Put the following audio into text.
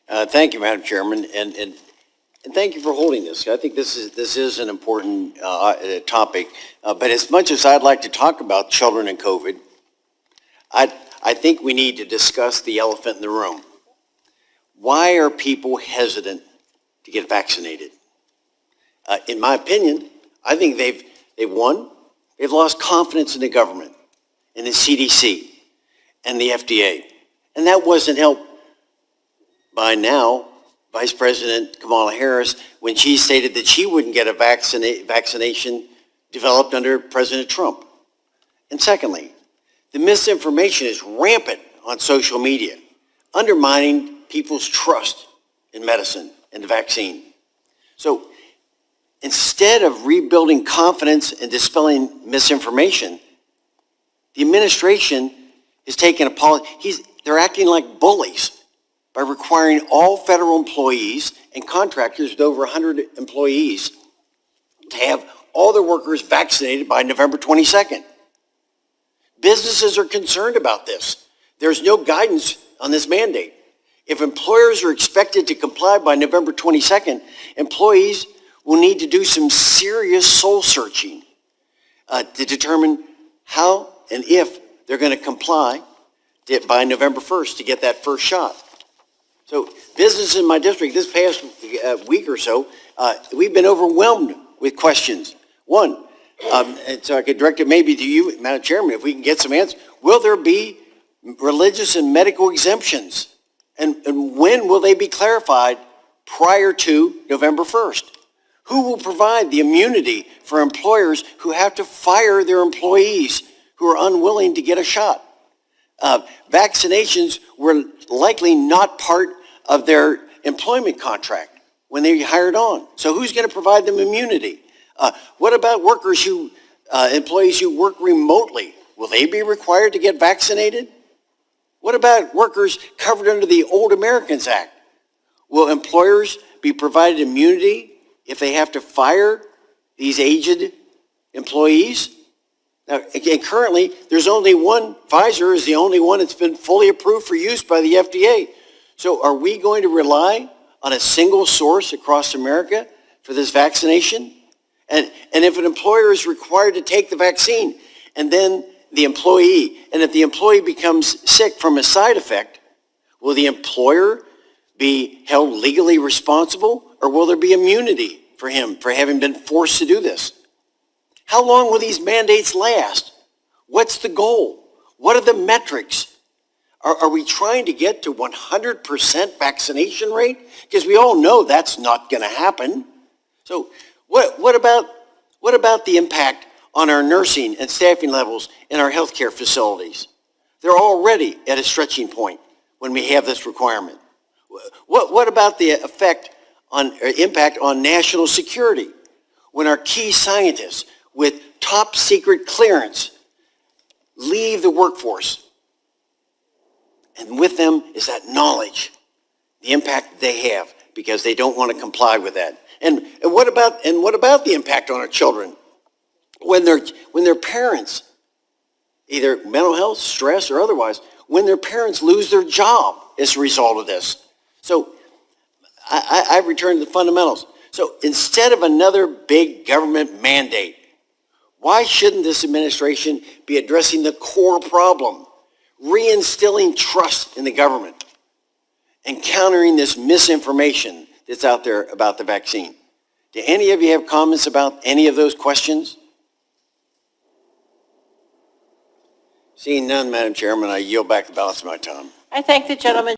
Thank you, Madam Chairman, and thank you for holding this. I think this is an important topic. But as much as I'd like to talk about children and COVID, I think we need to discuss the elephant in the room. Why are people hesitant to get vaccinated? In my opinion, I think they've lost confidence in the government, in the CDC, and the FDA. And that wasn't helped by now Vice President Kamala Harris when she stated that she wouldn't get a vaccination developed under President Trump. And secondly, the misinformation is rampant on social media, undermining people's trust in medicine and the vaccine. So instead of rebuilding confidence and dispelling misinformation, the administration is taking a policy. They're acting like bullies by requiring all federal employees and contractors with over 100 employees to have all their workers vaccinated by November 22nd. Businesses are concerned about this. There's no guidance on this mandate. If employers are expected to comply by November 22nd, employees will need to do some serious soul searching to determine how and if they're going to comply by November 1st to get that first shot. So businesses in my district this past week or so, we've been overwhelmed with questions. One, and so I could direct it maybe to you, Madam Chairman, if we can get some answers. Will there be religious and medical exemptions? And when will they be clarified prior to November 1st? Who will provide the immunity for employers who have to fire their employees who are unwilling to get a shot? Vaccinations were likely not part of their employment contract when they hired on. So who's going to provide them immunity? What about employees who work remotely? Will they be required to get vaccinated? What about workers covered under the Old Americans Act? Will employers be provided immunity if they have to fire these aged employees? Now, again, currently, there's only one. Pfizer is the only one that's been fully approved for use by the FDA. So are we going to rely on a single source across America for this vaccination? And if an employer is required to take the vaccine, and then if the employee becomes sick from a side effect, will the employer be held legally responsible, or will there be immunity for him for having been forced to do this? How long will these mandates last? What's the goal? What are the metrics? Are we trying to get to 100% vaccination rate? Because we all know that's not going to happen. So what about the impact on our nursing and staffing levels in our healthcare facilities? They're already at a stretching point when we have this requirement. What about the impact on national security when our key scientists with top secret clearance leave the workforce? And with them is that knowledge, the impact they have because they don't want to comply with that. And what about the impact on our children when their parents, either mental health, stress, or otherwise, when their parents lose their job as a result of this? So I return to the fundamentals. So instead of another big government mandate, why shouldn't this administration be addressing the core problem, reinstilling trust in the government, and countering this misinformation that's out there about the vaccine? Do any of you have comments about any of those questions? Seeing none, Madam Chairman, I yield back the balance of my time. I thank the gentleman.